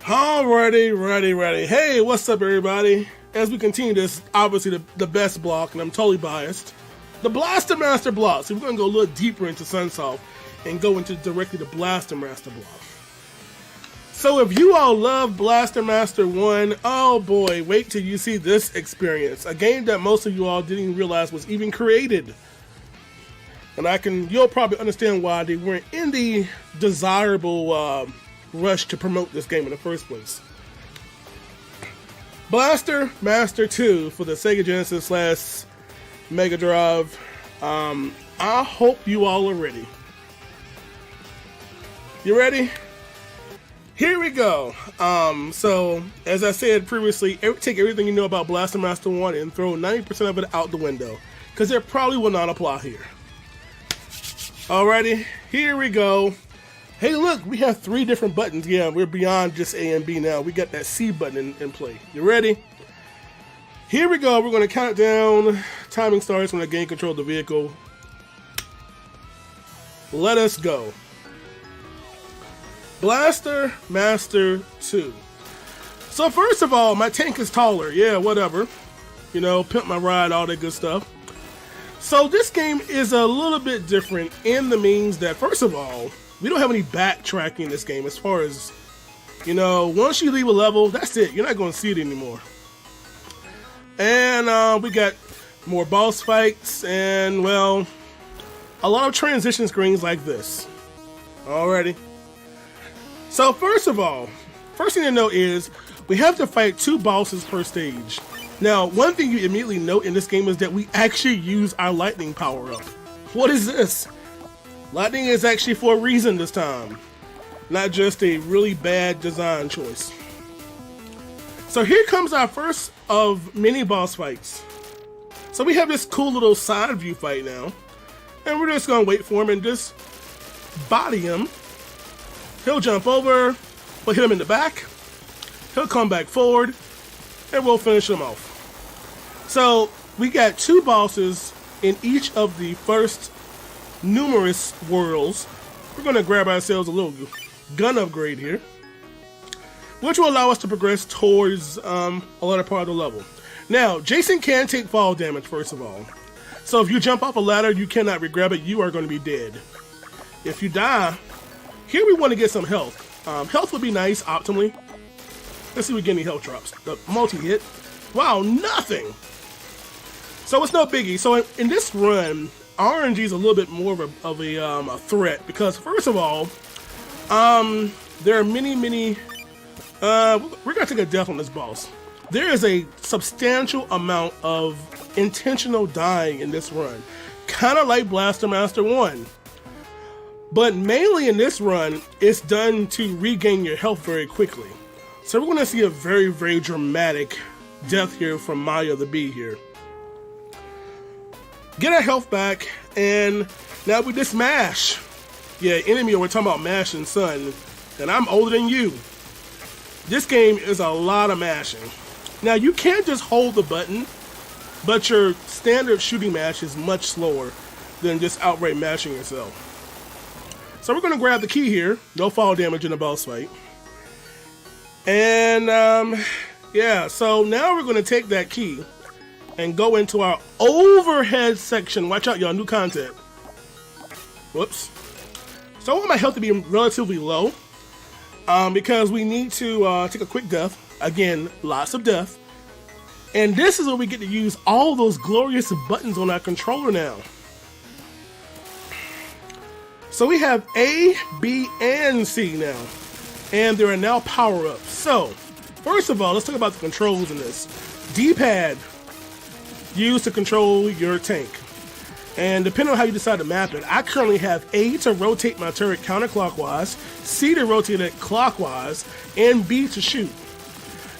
Alrighty, ready. Hey, what's up, everybody? As we continue this, obviously the best block, and I'm totally biased, the Blaster Master block. So we're going to go a little deeper into Sunsoft and go into directly the Blaster Master block. So if you all love Blaster Master 1, oh boy, wait till you see this experience. A game that most of you all didn't even realize was even created. And you'll probably understand why they weren't in the desirable rush to promote this game in the first place. Blaster Master 2 for the Sega Genesis / Mega Drive. I hope you all are ready. You ready? Here we go. So, as I said previously, take everything you know about Blaster Master 1 and throw 90% of it out the window, because it probably will not apply here. Alrighty, here we go. Hey look, we have 3 different buttons. Yeah, we're beyond just A and B now. We got that C button in play. You ready? Here we go. We're going to count down. Timing starts when I gain control of the vehicle. Let us go. Blaster Master 2. So first of all, my tank is taller. Yeah, whatever. You know, pimp my ride, all that good stuff. So this game is a little bit different in the means that, first of all, we don't have any backtracking in this game as far as, you know, once you leave a level, that's it. You're not going to see it anymore. And we got more boss fights and, well, a lot of transition screens like this. Alrighty. So first of all, first thing to note is we have to fight 2 bosses per stage. Now, one thing you immediately note in this game is that we actually use our lightning power-up. What is this? Lightning is actually for a reason this time, not just a really bad design choice. So here comes our first of many boss fights. So we have this cool little side view fight now, and we're just gonna wait for him and just body him. He'll jump over, we'll hit him in the back, he'll come back forward, and we'll finish him off. So we got 2 bosses in each of the first numerous worlds. We're going to grab ourselves a little gun upgrade here, which will allow us to progress towards a later part of the level. Now, Jason can take fall damage, first of all. So if you jump off a ladder, you cannot re-grab it. You are going to be dead. If you die, here we want to get some health. Health would be nice, optimally. Let's see if we get any health drops. The multi-hit. Wow, nothing! So it's no biggie. So in this run, RNG is a little bit more of a threat, because first of all, there are many we're gonna take a death on this boss. There is a substantial amount of intentional dying in this run, kind of like Blaster Master 1, but mainly in this run it's done to regain your health very quickly. So we're gonna see a very dramatic death here from Maya the Bee here. Get our health back, and now we just mash. Yeah, enemy, we're talking about mashing, son. And I'm older than you. This game is a lot of mashing. Now, you can't just hold the button, but your standard shooting mash is much slower than just outright mashing yourself. So we're going to grab the key here. No fall damage in the boss fight. And, yeah, so now we're going to take that key and go into our overhead section. Watch out, y'all, new content. Whoops. So I want my health to be relatively low, because we need to take a quick death. Again, lots of death. And this is where we get to use all those glorious buttons on our controller now. So we have A, B, and C now. And there are now power-ups. So, first of all, let's talk about the controls in this. D-pad, used to control your tank. And depending on how you decide to map it, I currently have A to rotate my turret counterclockwise, C to rotate it clockwise, and B to shoot.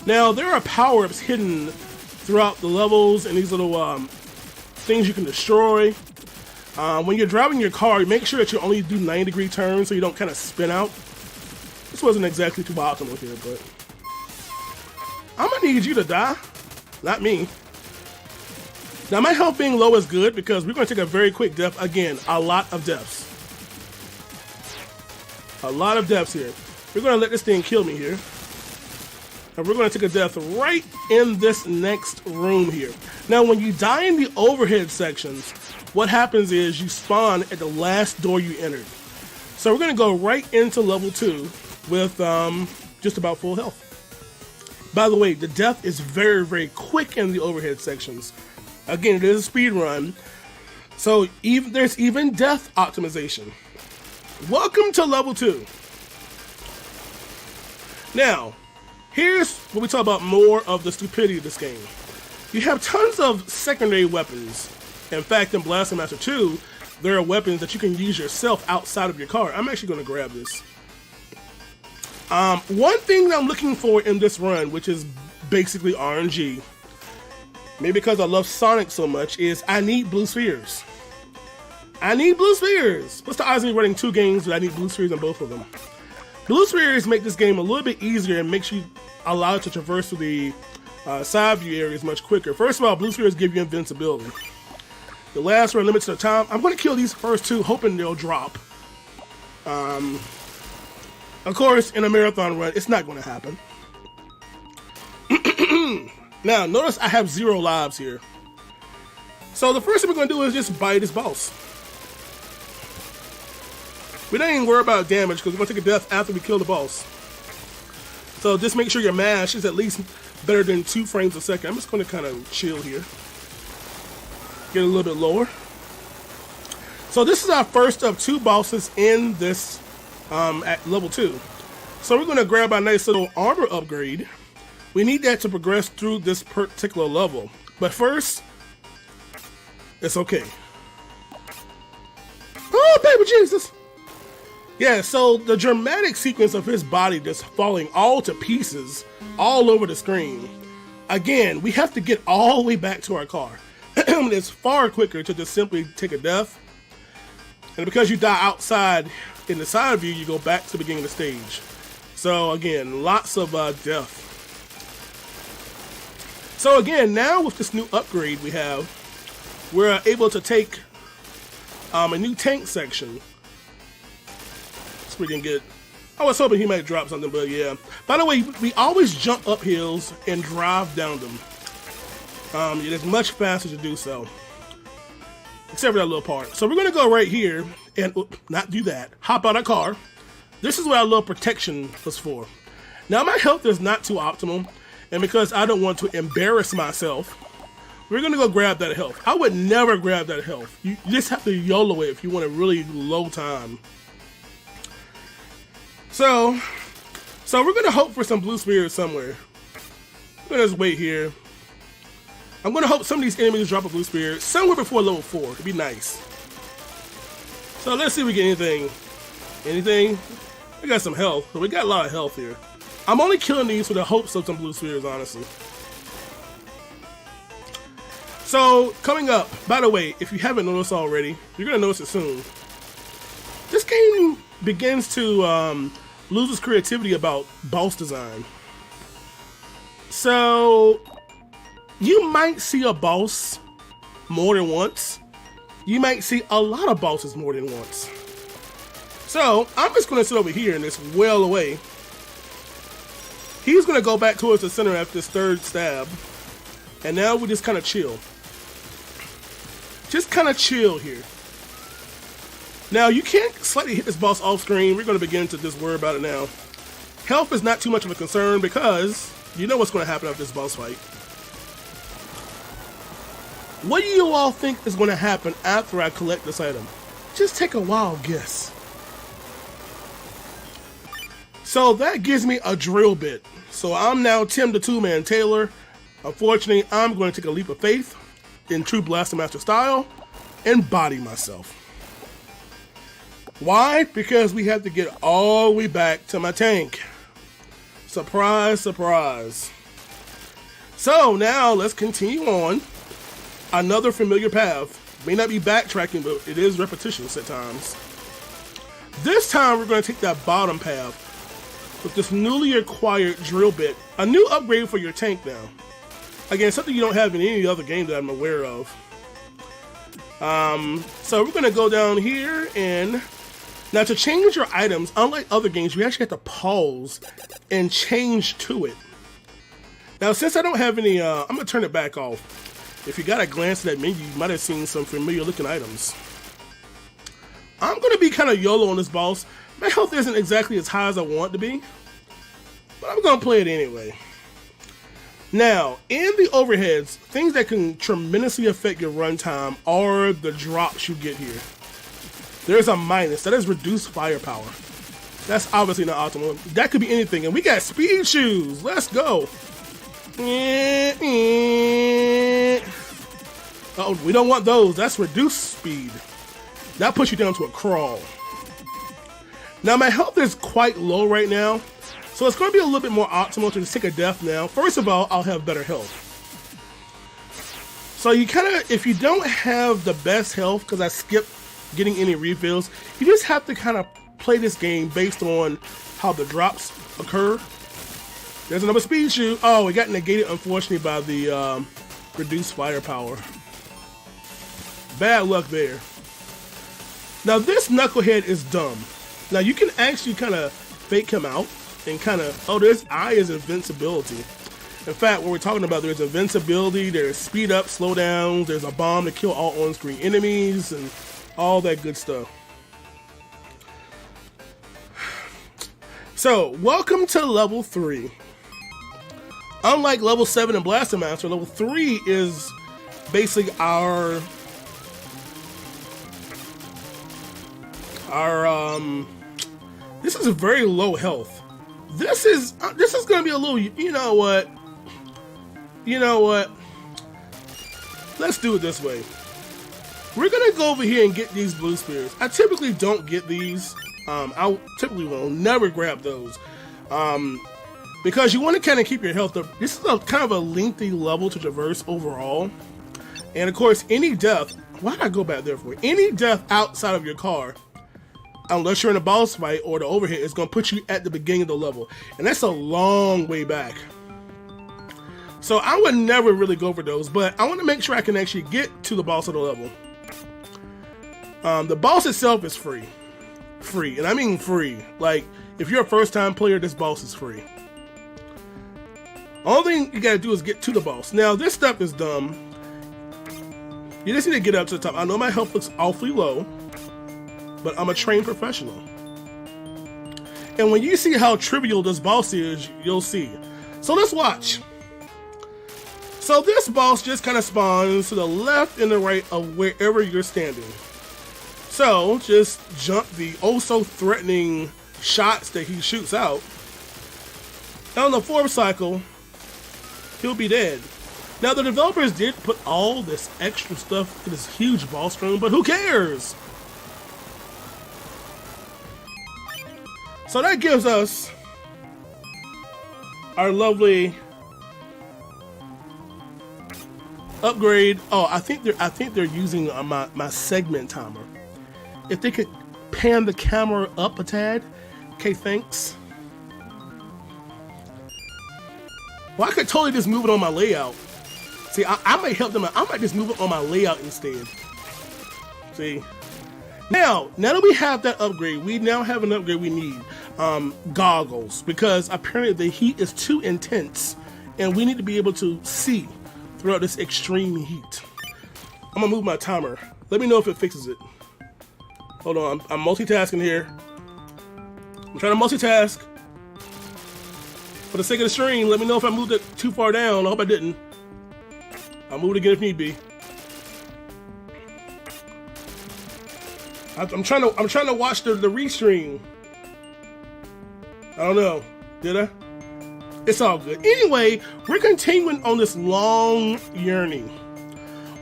Now, there are power-ups hidden throughout the levels and these little things you can destroy. When you're driving your car, make sure that you only do 90-degree turns so you don't kind of spin out. This wasn't exactly too optimal here, but I'm gonna need you to die, not me. Now, my health being low is good because we're going to take a very quick death. Again, a lot of deaths. A lot of deaths here. We're going to let this thing kill me here. And we're going to take a death right in this next room here. Now, when you die in the overhead sections, what happens is you spawn at the last door you entered. So we're going to go right into level 2 with just about full health. By the way, the death is very, very quick in the overhead sections. Again, it is a speed run. So there's even death optimization. Welcome to level 2. Now, here's what we talk about more of the stupidity of this game. You have tons of secondary weapons. In fact, in Blaster Master 2, there are weapons that you can use yourself outside of your car. I'm actually going to grab this. One thing that I'm looking for in this run, which is basically RNG, maybe because I love Sonic so much, is I need blue spheres. I need blue spheres. What's the odds of me running 2 games but I need blue spheres in both of them? Blue spheres make this game a little bit easier and makes you allow it to traverse through the side view areas much quicker. First of all, blue spheres give you invincibility. The last run limits the time. I'm going to kill these first 2, hoping they'll drop. Of course, in a marathon run, it's not going to happen. Now, notice I have 0 lives here. So the first thing we're going to do is just bite this boss. We don't even worry about damage because we're going to take a death after we kill the boss. So just make sure your mash is at least better than 2 frames a second. I'm just going to kind of chill here. Get a little bit lower. So this is our first of 2 bosses in this at level 2. So we're going to grab our nice little armor upgrade. We need that to progress through this particular level. But first, it's okay. Oh, baby Jesus! Yeah, so the dramatic sequence of his body just falling all to pieces all over the screen. Again, we have to get all the way back to our car. It's far quicker to just simply take a death. And because you die outside in the side view, you go back to the beginning of the stage. So again, lots of death. So again, now with this new upgrade we have, we're able to take a new tank section. It's pretty good. I was hoping he might drop something, but yeah. By the way, we always jump up hills and drive down them. It is much faster to do so. Except for that little part. So we're going to go right here and not do that. Hop out of car. This is what our little protection was for. Now my health is not too optimal. And because I don't want to embarrass myself, we're going to go grab that health. I would never grab that health. You just have to YOLO it if you want a really low time. So we're going to hope for some blue spheres somewhere. I'm going to just wait here. I'm going to hope some of these enemies drop a blue spear somewhere before level 4. It'd be nice. So let's see if we get anything. Anything? We got some health. So we got a lot of health here. I'm only killing these for the hopes of some blue spheres, honestly. So, coming up, by the way, if you haven't noticed already, you're going to notice it soon. This game begins to lose its creativity about boss design. So, you might see a boss more than once. You might see a lot of bosses more than once. So, I'm just going to sit over here and just wail away. He's going to go back towards the center after this 3rd stab. And now we just kind of chill. Just kind of chill here. Now, you can't slightly hit this boss off screen. We're going to begin to just worry about it now. Health is not too much of a concern because you know what's going to happen after this boss fight. What do you all think is going to happen after I collect this item? Just take a wild guess. So that gives me a drill bit. So I'm now Tim the Two-Man Taylor. Unfortunately, I'm going to take a leap of faith in true Blaster Master style and body myself. Why? Because we have to get all the way back to my tank. Surprise, surprise. So now let's continue on. Another familiar path. May not be backtracking, but it is repetitious at times. This time we're going to take that bottom path with this newly acquired drill bit. A new upgrade for your tank now. Again, something you don't have in any other game that I'm aware of. So we're going to go down here and... Now to change your items, unlike other games, you actually have to pause and change to it. Now, since I don't have any, I'm going to turn it back off. If you got a glance at that menu, you might have seen some familiar looking items. I'm going to be kind of YOLO on this boss. My health isn't exactly as high as I want it to be, but I'm going to play it anyway. Now, in the overheads, things that can tremendously affect your runtime are the drops you get here. There's a minus. That is reduced firepower. That's obviously not optimal. That could be anything. And we got speed shoes. Let's go. Oh, we don't want those. That's reduced speed. That puts you down to a crawl. Now, my health is quite low right now, so it's going to be a little bit more optimal to just take a death now. First of all, I'll have better health. So you kind of, if you don't have the best health, because I skipped getting any refills, you just have to kind of play this game based on how the drops occur. There's another speed shoe. Oh, it got negated, unfortunately, by the reduced firepower. Bad luck there. Now, this knucklehead is dumb. Now, you can actually kind of fake him out and kind of, oh, there's I is invincibility. In fact, what we're talking about, there's invincibility, there's speed up, slow down, there's a bomb to kill all on-screen enemies, and all that good stuff. So, welcome to level 3. Unlike level 7 in Blaster Master, level 3 is basically our this is a very low health. This is gonna be a little, you know what? Let's do it this way. We're gonna go over here and get these blue spears. I typically don't get these. I typically will never grab those. Because you want to kind of keep your health up. This is a kind of a lengthy level to traverse overall. And of course, any death, why did I go back there for? Any death outside of your car, unless you're in a boss fight or the overhead, is going to put you at the beginning of the level. And that's a long way back. So I would never really go for those, but I want to make sure I can actually get to the boss of the level. The boss itself is free. Free, and I mean free. Like, if you're a first-time player, this boss is free. Only thing you gotta do is get to the boss. Now, this stuff is dumb. You just need to get up to the top. I know my health looks awfully low, but I'm a trained professional. And when you see how trivial this boss is, you'll see. So let's watch. So this boss just kind of spawns to the left and the right of wherever you're standing. So just jump the oh-so-threatening shots that he shoots out. And on the 4th cycle, he'll be dead. Now, the developers did put all this extra stuff in this huge boss room, but who cares? So that gives us our lovely upgrade. Oh, I think they're using my segment timer. If they could pan the camera up a tad. Okay, thanks. Well, I could totally just move it on my layout. See, I might help them out. I might just move it on my layout instead. See? Now that we have that upgrade, we now have an upgrade we need. Goggles. Because apparently the heat is too intense. And we need to be able to see throughout this extreme heat. I'm gonna move my timer. Let me know if it fixes it. Hold on, I'm multitasking here. I'm trying to multitask. For the sake of the stream, let me know if I moved it too far down. I hope I didn't. I'll move it again if need be. I'm trying to watch the restream. I don't know. Did I? It's all good. Anyway, we're continuing on this long journey.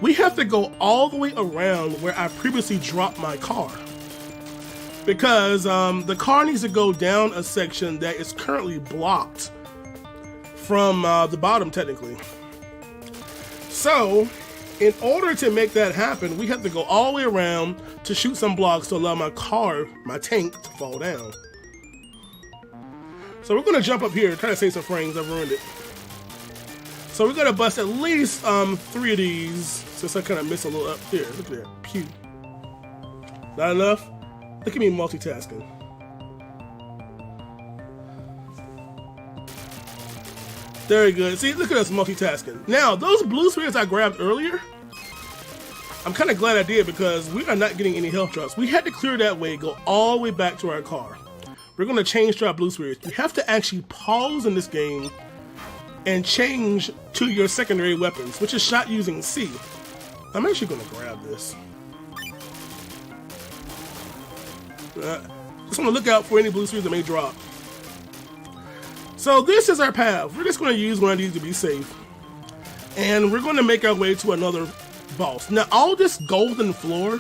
We have to go all the way around where I previously dropped my car. Because the car needs to go down a section that is currently blocked from the bottom, technically. So, in order to make that happen, we have to go all the way around to shoot some blocks to allow my car, my tank, to fall down. So we're going to jump up here, try to save some frames. I've ruined it. So we're going to bust at least 3 of these, since I kind of missed a little up here. Look at that. Pew. Not enough? Look at me multitasking. Very good. See, look at us multitasking. Now, those blue spheres I grabbed earlier, I'm kind of glad I did because we are not getting any health drops. We had to clear that way, go all the way back to our car. We're going to change to our blue spheres. You have to actually pause in this game and change to your secondary weapons, which is shot using C. I'm actually going to grab this. Just want to look out for any blue spheres that may drop. So this is our path. We're just going to use one of these to be safe. And we're going to make our way to another boss. Now, all this golden floor,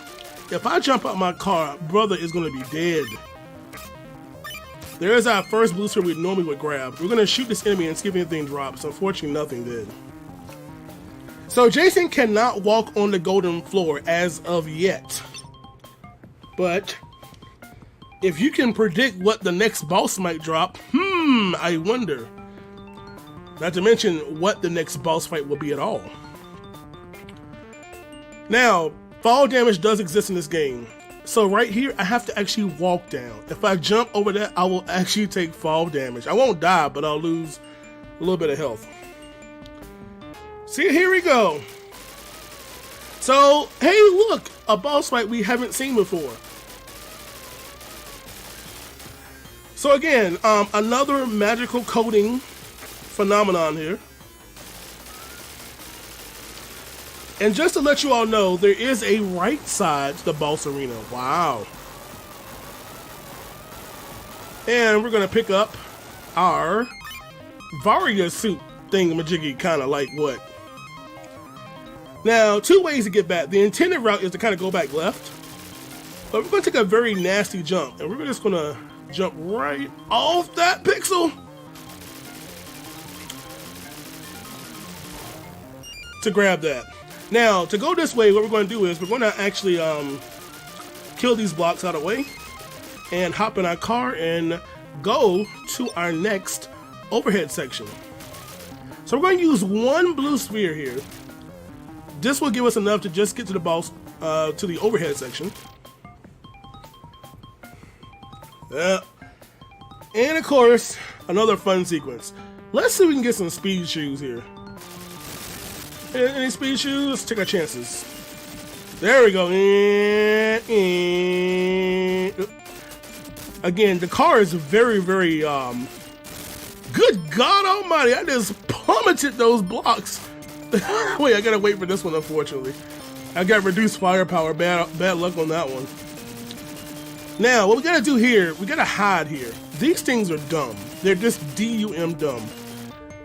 if I jump out my car, brother is going to be dead. There's our first blue sphere we normally would grab. We're going to shoot this enemy and see if anything drops. Unfortunately, nothing did. So Jason cannot walk on the golden floor as of yet. But if you can predict what the next boss might drop, I wonder. Not to mention what the next boss fight will be at all. Now, fall damage does exist in this game. So right here, I have to actually walk down. If I jump over that, I will actually take fall damage. I won't die, but I'll lose a little bit of health. See, here we go. So, hey, look, a boss fight we haven't seen before. So again, another magical coating phenomenon here. And just to let you all know, there is a right side to the boss arena. Wow. And we're going to pick up our Varia suit thingamajiggy, kind of like what? Now, two ways to get back. The intended route is to kind of go back left. But we're going to take a very nasty jump. And we're just going to jump right off that pixel to grab that. Now, to go this way, what we're going to do is we're going to actually kill these blocks out of the way and hop in our car and go to our next overhead section. So we're going to use one blue sphere here. This will give us enough to just get to the boss, to the overhead section. And of course, another fun sequence. Let's see if we can get some speed shoes here. Any speed shoes? Let's take our chances. There we go. Again, the car is very, very, good God almighty, I just plummeted those blocks. Wait, I gotta wait for this one, unfortunately. I got reduced firepower, bad luck on that one. Now, what we gotta do here, we gotta hide here. These things are dumb. They're just D-U-M dumb.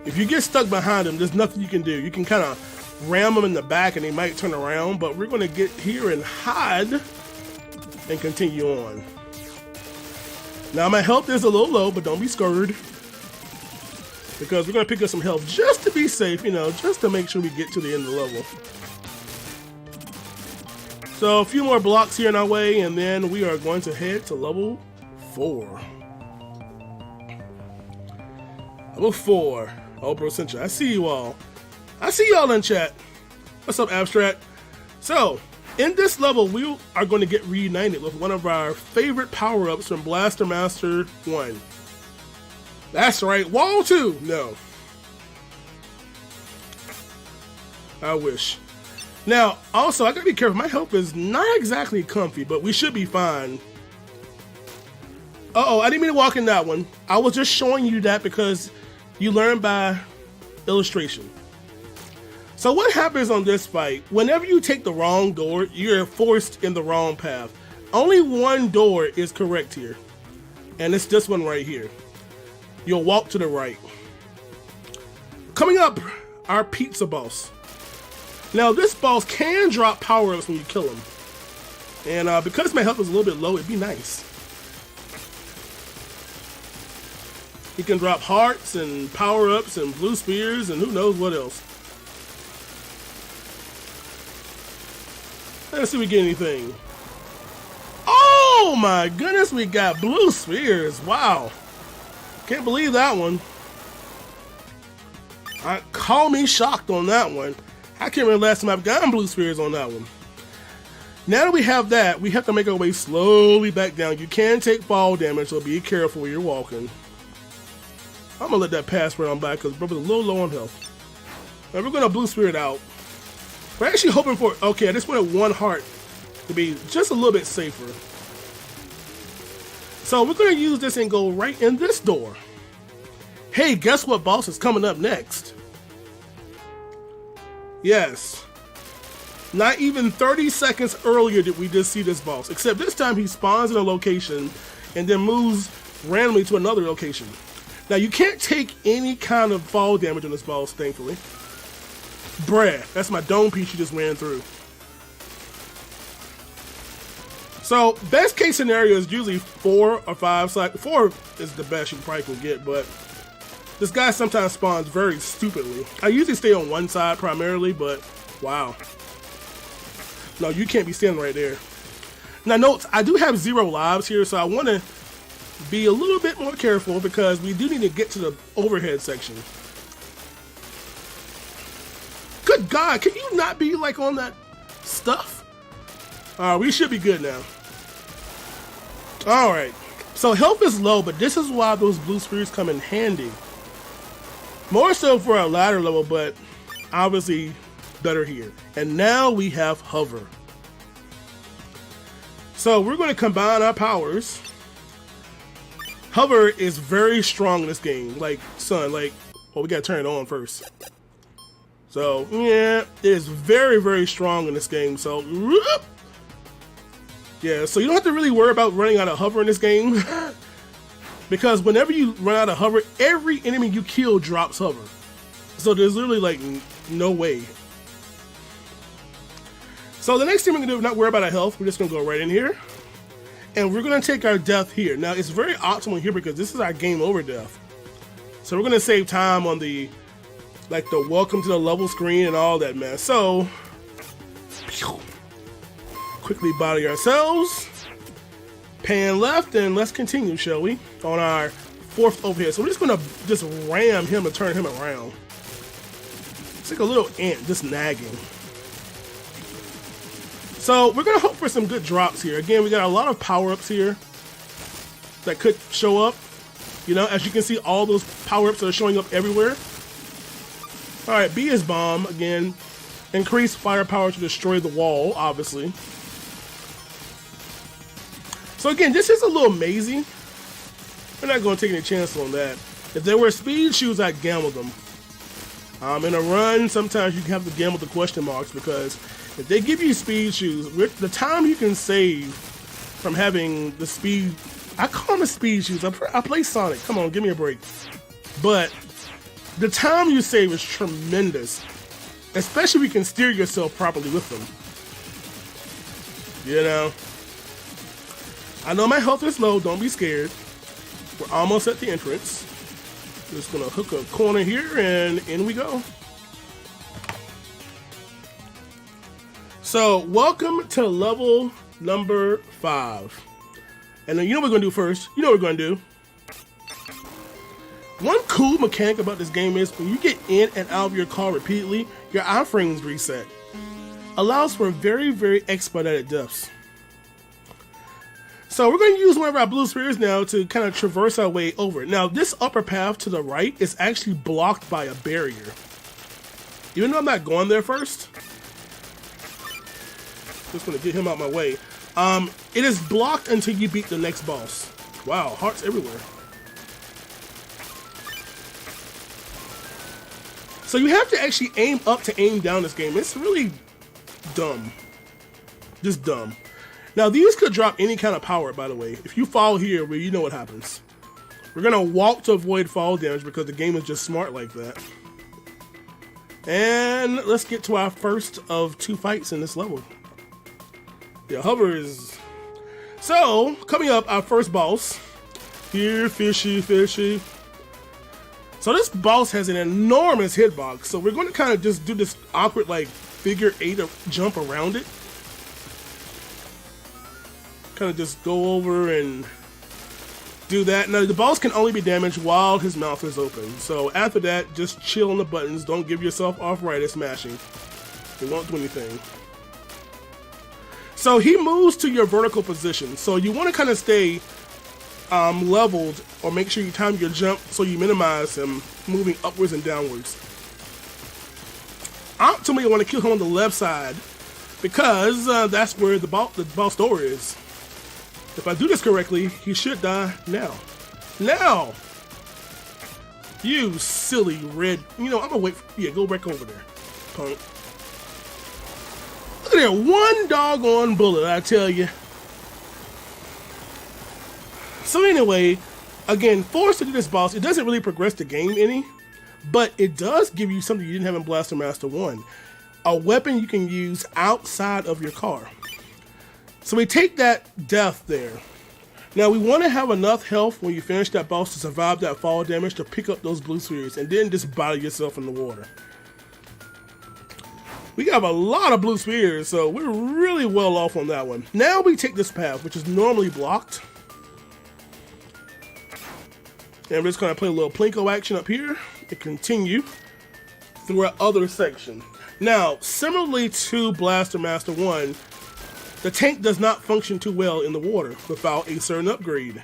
If you get stuck behind them, there's nothing you can do. You can kind of ram them in the back and they might turn around, but we're going to get here and hide and continue on. Now my health is a little low, but don't be scared, because we're going to pick up some health just to be safe, you know, just to make sure we get to the end of the level. So a few more blocks here in our way, and then we are going to head to level 4. Level 4. Oh, Bro Central, I see you all. I see y'all in chat. What's up, Abstract? So, in this level, we are going to get reunited with one of our favorite power-ups from Blaster Master 1. That's right, Wall 2! No. I wish. Now, also, I gotta be careful. My health is not exactly comfy, but we should be fine. Uh-oh, I didn't mean to walk in that one. I was just showing you that because you learn by illustration. So what happens on this fight, whenever you take the wrong door, you're forced in the wrong path. Only one door is correct here, and it's this one right here. You'll walk to the right. Coming up, our pizza boss. Now this boss can drop power-ups when you kill him. And because my health is a little bit low, it'd be nice. He can drop hearts and power-ups and blue spears and who knows what else. Let's see if we get anything. Oh my goodness, we got blue spheres. Wow. Can't believe that one. Call me shocked on that one. I can't remember the last time I've gotten blue spheres on that one. Now that we have that, we have to make our way slowly back down. You can take fall damage, so be careful when you're walking. I'm gonna let that pass round by because brother's a little low on health. Now we're gonna blue spirit out. We're actually hoping for, okay, I just wanted one heart to be just a little bit safer. So we're gonna use this and go right in this door. Hey, guess what boss is coming up next? Yes. Not even 30 seconds earlier did we just see this boss, except this time he spawns in a location and then moves randomly to another location. Now you can't take any kind of fall damage on this boss, thankfully. Bruh, that's my dome piece you just ran through. So, best case scenario is usually 4 or 5 cycles. 4 is the best you probably can get, but this guy sometimes spawns very stupidly. I usually stay on one side primarily, but wow. No, you can't be standing right there. Now note, I do have 0 lives here, so I want to be a little bit more careful because we do need to get to the overhead section. Good God, can you not be like on that stuff? We should be good now. Alright, so health is low, but this is why those blue spirits come in handy. More so for a ladder level, but obviously better here. And now we have hover. So we're going to combine our powers. Hover is very strong in this game. Like, son, like, well, we got to turn it on first. So, yeah, it is very, very strong in this game. So, whoop. Yeah, so you don't have to really worry about running out of hover in this game. Because whenever you run out of hover, every enemy you kill drops hover. So there's literally like no way. So the next thing we're gonna do is not worry about our health. We're just gonna go right in here. And we're gonna take our death here. Now it's very optimal here because this is our game over death. So we're gonna save time on the, like the welcome to the level screen and all that mess. So, quickly body ourselves, pan left, and let's continue, shall we? On our 4th overhead. So we're just gonna ram him and turn him around. It's like a little ant just nagging. So we're gonna hope for some good drops here. Again, we got a lot of power-ups here that could show up. You know, as you can see, all those power-ups are showing up everywhere. All right, B is bomb again. Increase firepower to destroy the wall, obviously. So again, this is a little mazy. We're not going to take any chance on that. If there were speed shoes, I'd gamble them. In a run, sometimes you have to gamble the question marks because if they give you speed shoes, the time you can save from having the speed, I call them the speed shoes. I play Sonic. Come on, give me a break. But the time you save is tremendous, especially if you can steer yourself properly with them. You know? I know my health is low, don't be scared. We're almost at the entrance. Just gonna hook a corner here and in we go. So, welcome to level number 5. And then you know what we're gonna do first? You know what we're gonna do. One cool mechanic about this game is when you get in and out of your car repeatedly, your iframes reset. Allows for very, very expedited deaths. So we're going to use one of our blue spheres now to kind of traverse our way over. Now this upper path to the right is actually blocked by a barrier. Even though I'm not going there first. Just going to get him out my way. It is blocked until you beat the next boss. Wow, hearts everywhere. So you have to actually aim up to aim down this game. It's really dumb. Just dumb. Now these could drop any kind of power, by the way. If you fall here, well, you know what happens. We're gonna walk to avoid fall damage because the game is just smart like that. And let's get to our first of 2 fights in this level. Yeah, hover is... So, coming up, our first boss. Here, fishy, fishy. So this boss has an enormous hitbox, so we're going to kind of just do this awkward, like, figure 8 jump around it. Kind of just go over and do that. Now the boss can only be damaged while his mouth is open. So after that, just chill on the buttons. Don't give yourself arthritis smashing. It won't do anything. So he moves to your vertical position. So you want to kind of stay leveled, or make sure you time your jump so you minimize him moving upwards and downwards. Ultimately, I want to kill him on the left side because that's where the boss door is. If I do this correctly, he should die now. Now! You silly red. You know, I'm gonna wait for, yeah, go back over there, punk. Look at that one doggone bullet, I tell you. So anyway, again, forced to do this boss, it doesn't really progress the game any, but it does give you something you didn't have in Blaster Master 1. A weapon you can use outside of your car. So we take that death there. Now we want to have enough health when you finish that boss to survive that fall damage to pick up those blue spheres and then just body yourself in the water. We have a lot of blue spheres, so we're really well off on that one. Now we take this path, which is normally blocked. And we're just going to play a little Plinko action up here and continue through our other section. Now, similarly to Blaster Master 1, the tank does not function too well in the water without a certain upgrade.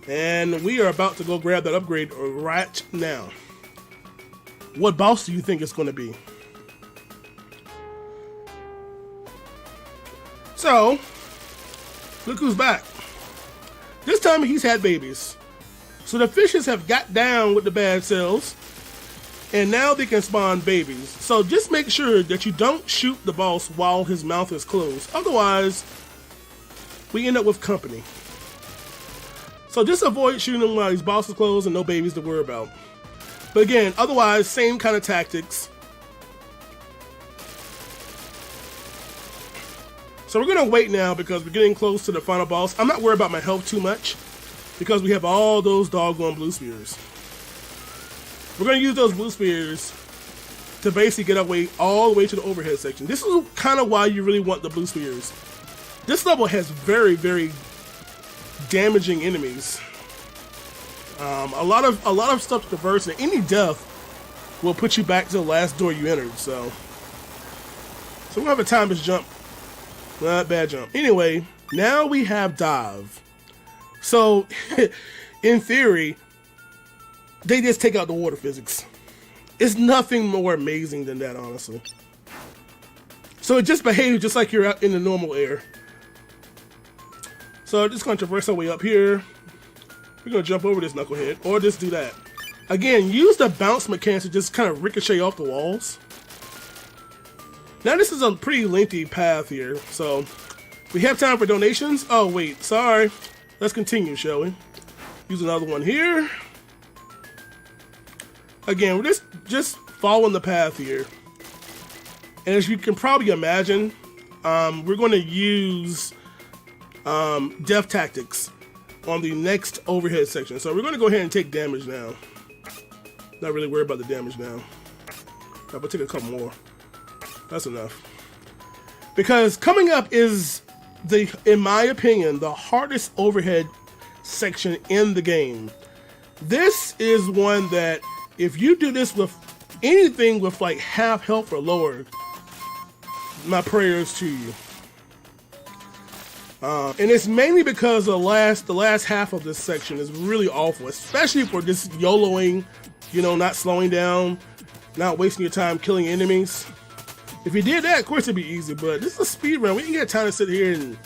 And we are about to go grab that upgrade right now. What boss do you think it's going to be? So, look who's back. This time he's had babies. So the fishes have got down with the bad cells, and now they can spawn babies. So just make sure that you don't shoot the boss while his mouth is closed. Otherwise, we end up with company. So just avoid shooting him while his boss is closed and no babies to worry about. But again, otherwise, same kind of tactics. So we're gonna wait now because we're getting close to the final boss. I'm not worried about my health too much because we have all those doggone blue spheres. We're going to use those blue spheres to basically get our way all the way to the overhead section. This is kind of why you really want the blue spheres. This level has very, very damaging enemies. A lot of stuff to traverse, and any death will put you back to the last door you entered. So we'll have a time to jump. Not bad jump. Anyway, now we have dive. So in theory, they just take out the water physics. It's nothing more amazing than that, honestly. So it just behaves just like you're out in the normal air. So just going to traverse our way up here. We're going to jump over this knucklehead, or just do that. Again, use the bounce mechanics to just kind of ricochet off the walls. Now this is a pretty lengthy path here, so we have time for donations. Oh wait, sorry. Let's continue, shall we? Use another one here. Again, we're just following the path here. And as you can probably imagine, we're going to use death tactics on the next overhead section. So we're going to go ahead and take damage now. Not really worried about the damage now. I'm going to take a couple more. That's enough. Because coming up is, in my opinion, the hardest overhead section in the game. This is one that, if you do this with anything with like half health or lower, my prayers to you. And it's mainly because the last half of this section is really awful, especially for just YOLOing, you know, not slowing down, not wasting your time killing enemies. If you did that, of course it'd be easy, but this is a speed run. We ain't got time to sit here and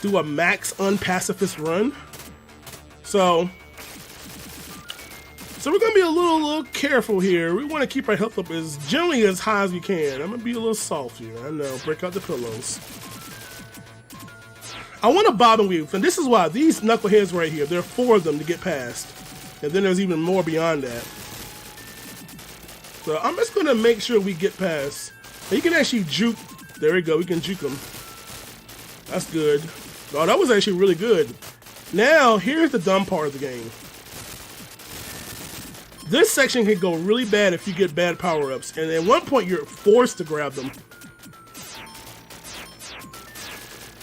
do a max unpacifist run. So we're gonna be a little careful here. We want to keep our health up as generally as high as we can. I'm gonna be a little soft here. I know, break out the pillows. I want to bob and weave, and this is why these knuckleheads right here. There are 4 of them to get past, and then there's even more beyond that. So I'm just gonna make sure we get past. Now you can actually juke. There we go. We can juke them. That's good. Oh, that was actually really good. Now here's the dumb part of the game. This section can go really bad if you get bad power-ups, and at one point you're forced to grab them.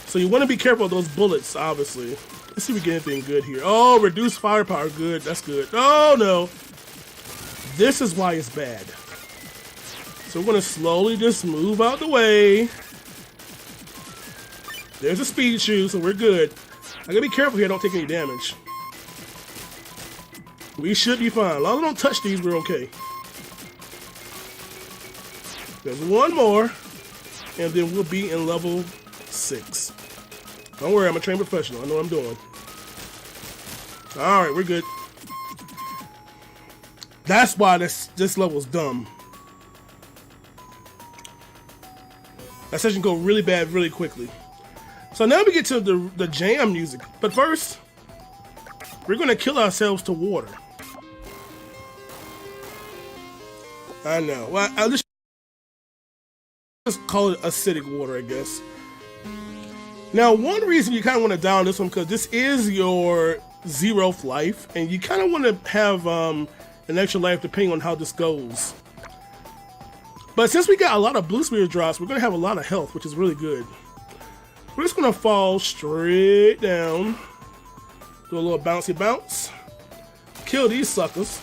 So you want to be careful of those bullets, obviously. Let's see if we get anything good here. Oh, reduced firepower, good, that's good. Oh no, this is why it's bad. So we're gonna slowly just move out the way. There's a speed shoe, so we're good. I gotta be careful here, don't take any damage. We should be fine. As long as we don't touch these, we're okay. There's one more, and then we'll be in level 6. Don't worry, I'm a trained professional. I know what I'm doing. Alright, we're good. That's why this level's dumb. That session go really bad really quickly. So now we get to the jam music. But first, we're going to kill ourselves to water. I know. Well, I'll just call it acidic water, I guess. Now, one reason you kind of want to down this one, because this is your 0th life, and you kind of want to have an extra life depending on how this goes. But since we got a lot of blue spirit drops, we're going to have a lot of health, which is really good. We're just going to fall straight down, do a little bouncy bounce, kill these suckers,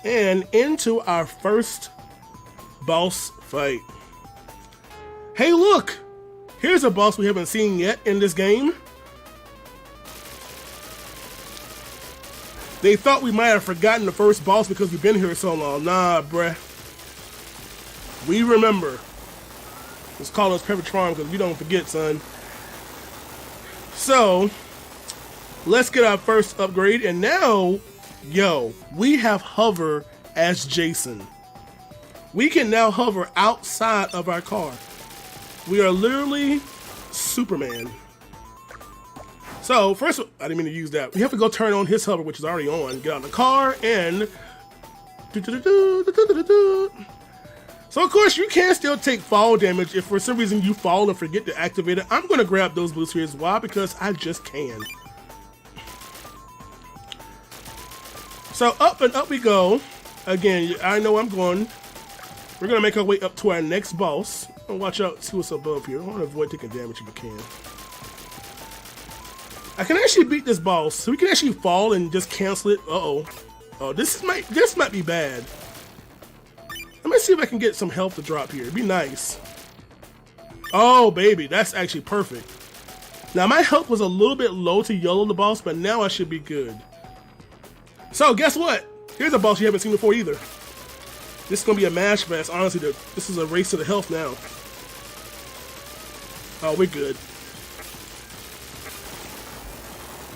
and into our first boss fight. Hey, look! Here's a boss we haven't seen yet in this game. They thought we might have forgotten the first boss because we've been here so long. Nah, bruh. We remember. Let's call us Perfect Charm because we don't forget, son. So, let's get our first upgrade. And now, yo, we have hover as Jason. We can now hover outside of our car. We are literally Superman. So, first, I didn't mean to use that. We have to go turn on his hover, which is already on. Get out of the car and... So, of course, you can still take fall damage if for some reason you fall and forget to activate it. I'm going to grab those blue spheres. Why? Because I just can. So, up and up we go. Again, I know I'm going. We're going to make our way up to our next boss. And watch out, see what's above here. I want to avoid taking damage if you can. I can actually beat this boss, so we can actually fall and just cancel it. Uh-oh. Oh, this might be bad. Let me see if I can get some health to drop here. It'd be nice. Oh, baby, that's actually perfect. Now, my health was a little bit low to yellow the boss, but now I should be good. So, guess what? Here's a boss you haven't seen before either. This is going to be a mash fest. Honestly, this is a race to the health now. Oh, we're good.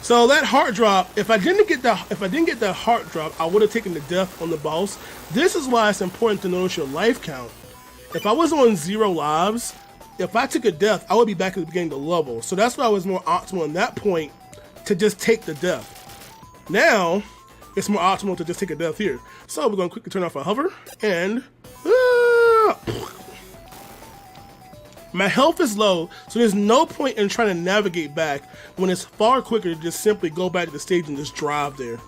So that heart drop, if I didn't get the heart drop, I would have taken the death on the boss. This is why it's important to notice your life count. If I was on 0 lives, if I took a death, I would be back at the beginning of the level. So that's why I was more optimal at that point to just take the death. Now, it's more optimal to just take a death here. So we're going to quickly turn off our hover, and my health is low, so there's no point in trying to navigate back when it's far quicker to just simply go back to the stage and just drive there.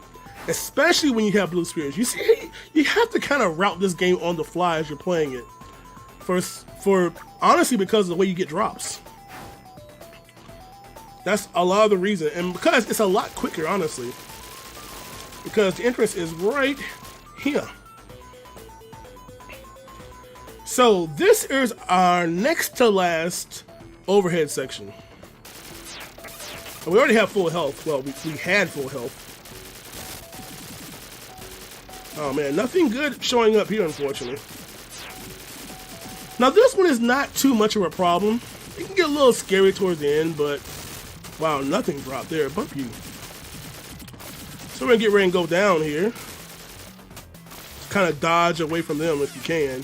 Especially when you have blue spheres. You see, you have to kind of route this game on the fly as you're playing it. For honestly, because of the way you get drops. That's a lot of the reason, and because it's a lot quicker, honestly. Because the entrance is right here. So this is our next to last overhead section. And we already have full health. Well, we had full health. Oh man, nothing good showing up here, unfortunately. Now this one is not too much of a problem. It can get a little scary towards the end, but wow, nothing dropped there. Bump you. So we're gonna get ready and go down here. Kind of dodge away from them if you can.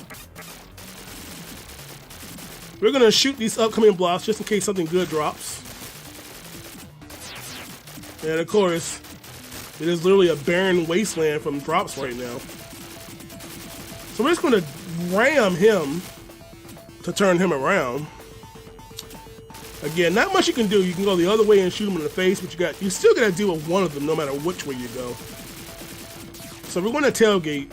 We're gonna shoot these upcoming blocks just in case something good drops. And of course, it is literally a barren wasteland from drops right now. So we're just gonna ram him to turn him around. Again, not much you can do. You can go the other way and shoot him in the face, but you still gotta deal with one of them no matter which way you go. So we're gonna tailgate.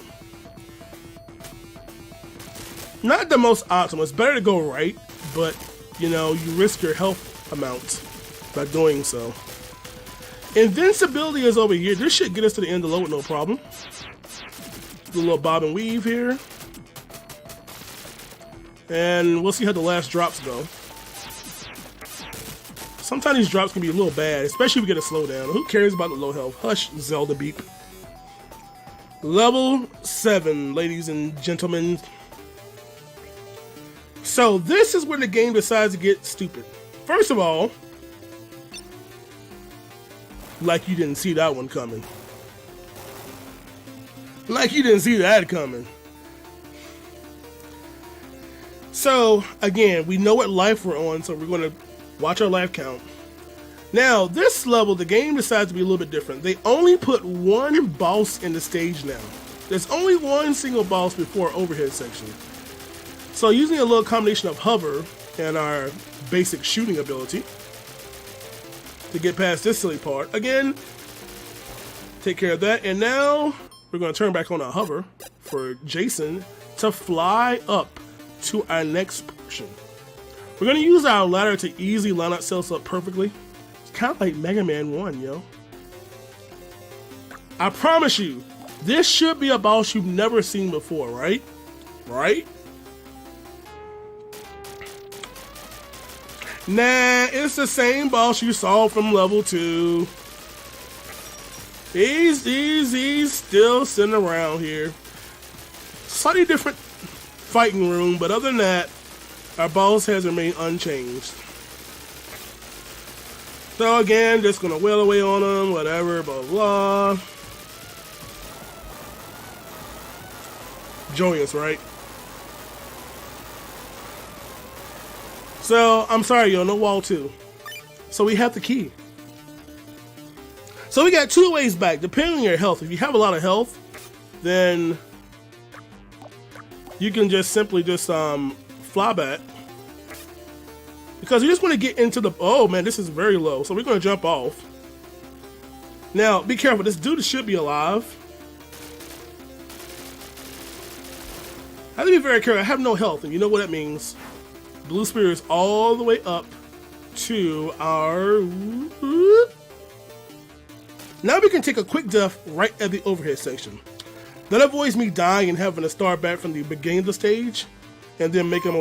Not the most optimal. It's better to go right, but you know, you risk your health amount by doing so. Invincibility is over here. This should get us to the end of the load with no problem. Do a little bob and weave here. And we'll see how the last drops go. sometimes these drops can be a little bad, especially if we get a slowdown. Who cares about the low health? Hush, Zelda beep. Level 7, ladies and gentlemen. So this is where the game decides to get stupid. First of all, like you didn't see that one coming. Like you didn't see that coming. So, again, we know what life we're on, so we're going to watch our life count. Now, this level, the game decides to be a little bit different. They only put one boss in the stage now. There's only one single boss before overhead section. So, using a little combination of hover and our basic shooting ability to get past this silly part. Again, take care of that. And now, we're going to turn back on our hover for Jason to fly up to our next portion. We're going to use our ladder to easily line ourselves up perfectly. It's kind of like Mega Man 1, yo. I promise you, this should be a boss you've never seen before, right? Right? Nah, it's the same boss you saw from level 2. He's still sitting around here. Slightly different fighting room, but other than that, our boss has remained unchanged. So again, just gonna wail away on him, whatever, blah blah. Joyous, right? So I'm sorry, yo, no wall 2. So we have the key. So we got 2 ways back, depending on your health. If you have a lot of health, then you can just simply just fly back. Because you just want to get into the... Oh man, this is very low. So we're going to jump off. Now, be careful. This dude should be alive. I have to be very careful. I have no health, and you know what that means. Blue Spear is all the way up to our... Now we can take a quick death right at the overhead section. That avoids me dying and having to start back from the beginning of the stage, and then making my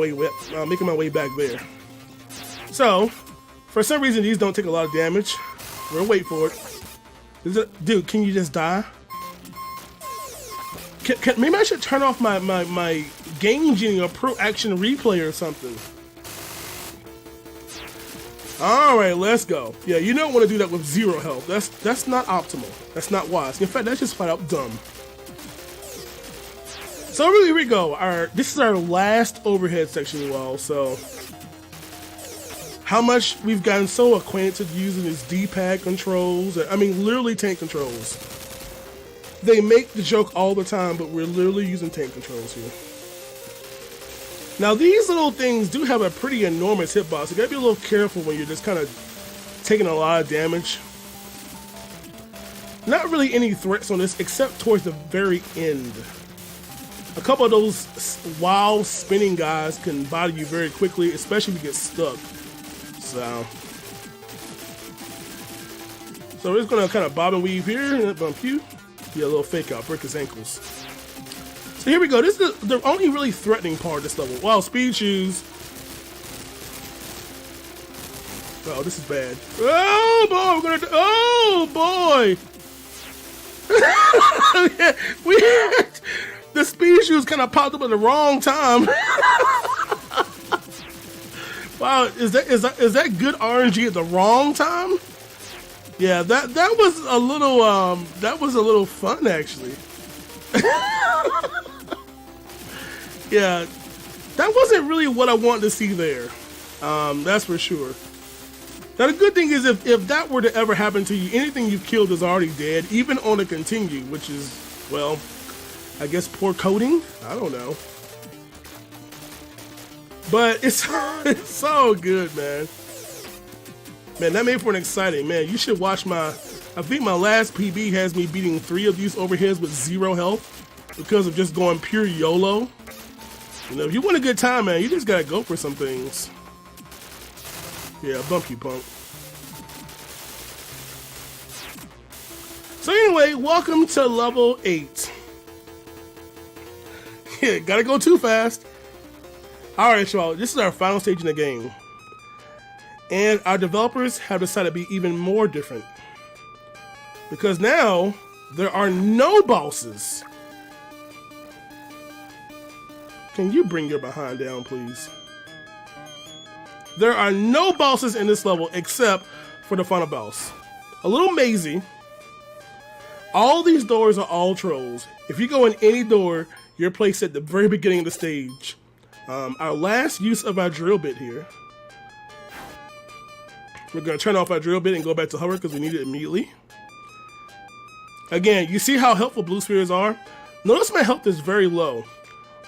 way back there. So, for some reason, these don't take a lot of damage. We'll wait for it. Dude, can you just die? Maybe I should turn off my game genie or pro action replay or something. All right, let's go. Yeah, you don't want to do that with 0 health. That's not optimal. That's not wise. In fact, that's just flat out dumb. So here we go. This is our last overhead section, you all. So how much we've gotten so acquainted to using these D-pad controls. I mean, literally tank controls. They make the joke all the time, but we're literally using tank controls here. Now these little things do have a pretty enormous hitbox. You gotta be a little careful when you're just kind of taking a lot of damage. Not really any threats on this except towards the very end. A couple of those wild spinning guys can bother you very quickly, especially if you get stuck. So we're just gonna kind of bob and weave here and bump you. Yeah, a little fake out, break his ankles. So here we go. This is the only really threatening part of this level. Wow, speed shoes. Oh, this is bad. Oh boy, we're gonna. Oh boy. The speed shoes kind of popped up at the wrong time. Wow, is that good RNG at the wrong time? Yeah, that was a little fun actually. Yeah, that wasn't really what I wanted to see there. That's for sure. Now the good thing is if that were to ever happen to you, anything you've killed is already dead, even on a continue, which is, well, I guess poor coding? I don't know. But it's so good, man. Man, that made for an exciting, man. You should watch I think my last PB has me beating 3 of these overheads with 0 health because of just going pure YOLO. You know, if you want a good time, man, you just gotta go for some things. Yeah, bump you, punk. So anyway, welcome to level 8. Yeah, gotta go too fast. Alright, y'all, this is our final stage in the game. And our developers have decided to be even more different. Because now, there are no bosses. Can you bring your behind down, please? There are no bosses in this level except for the final boss. A little mazy. All these doors are all trolls. If you go in any door, you're placed at the very beginning of the stage. Our last use of our drill bit here. We're going to turn off our drill bit and go back to hover because we need it immediately. Again, you see how helpful blue spheres are? Notice my health is very low.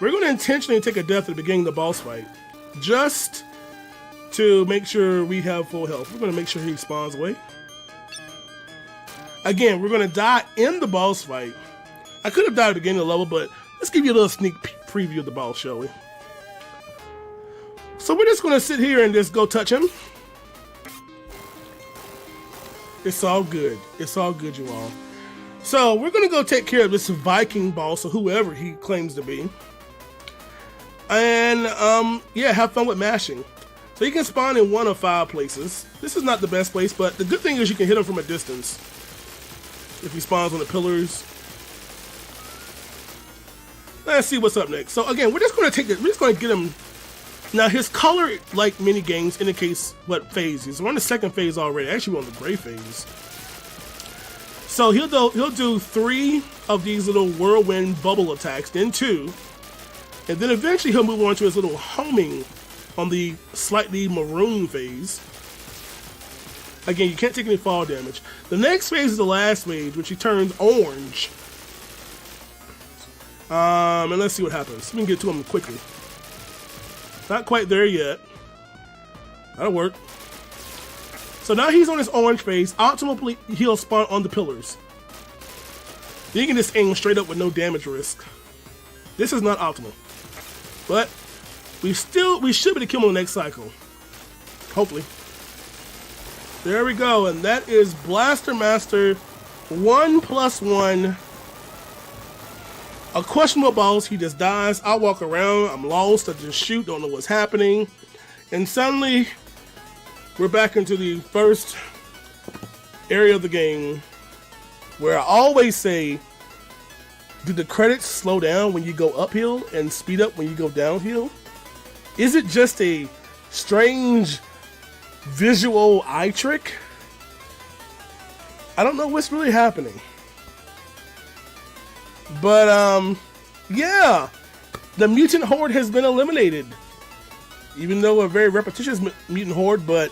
We're going to intentionally take a death at the beginning of the boss fight. Just to make sure we have full health. We're going to make sure he spawns away. Again, we're going to die in the boss fight. I could have died at the beginning of the level, but let's give you a little sneak preview of the boss, shall we? So we're just going to sit here and just go touch him. It's all good. It's all good, you all. So we're going to go take care of this Viking boss, or whoever he claims to be. And, yeah, have fun with mashing. So you can spawn in 1 of 5 places. This is not the best place, but the good thing is you can hit him from a distance. If he spawns on the pillars. Let's see what's up next. So again, we're just going to take it. We're just going to get him. Now his color, like mini games, indicates what phase he's. We're on the second phase already. Actually, we're on the gray phase. So he'll do 3 of these little whirlwind bubble attacks, then 2, and then eventually he'll move on to his little homing on the slightly maroon phase. Again, you can't take any fall damage. The next phase is the last phase, which he turns orange. And let's see what happens. We can get to him quickly. Not quite there yet. That'll work. So now he's on his orange phase. Ultimately, he'll spawn on the pillars. Then you can just aim straight up with no damage risk. This is not optimal. But we should be able to kill him on the next cycle. Hopefully. There we go, and that is Blaster Master 1+1. A questionable boss, he just dies. I walk around, I'm lost, I just shoot, don't know what's happening. And suddenly, we're back into the first area of the game where I always say, do the credits slow down when you go uphill and speed up when you go downhill? Is it just a strange visual eye trick? I don't know what's really happening. But, yeah. The mutant horde has been eliminated. Even though a very repetitious mutant horde, but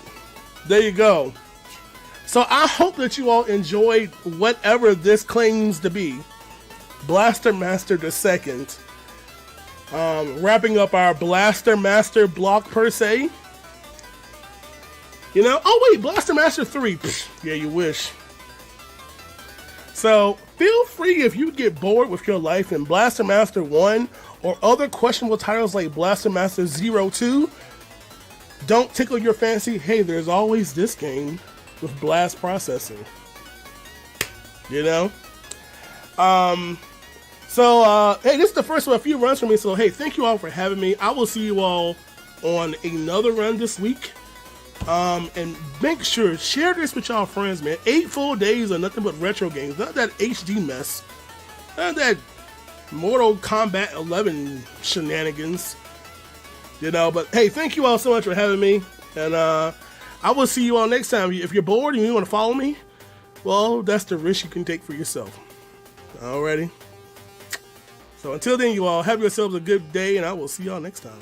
there you go. So I hope that you all enjoyed whatever this claims to be. Blaster Master II. Wrapping up our Blaster Master block per se. You know, oh wait, Blaster Master 3. Pfft, yeah, you wish. So, feel free if you get bored with your life in Blaster Master 1 or other questionable titles like Blaster Master 02. Don't tickle your fancy. Hey, there's always this game with blast processing. You know? Hey, this is the first of a few runs for me, so hey, thank you all for having me. I will see you all on another run this week. And make sure, share this with y'all friends, man. 8 full days of nothing but retro games. Not that HD mess. Not that Mortal Kombat 11 shenanigans. You know, but hey, thank you all so much for having me. And I will see you all next time. If you're bored and you want to follow me, well, that's the risk you can take for yourself. Alrighty. So until then, you all have yourselves a good day, and I will see y'all next time.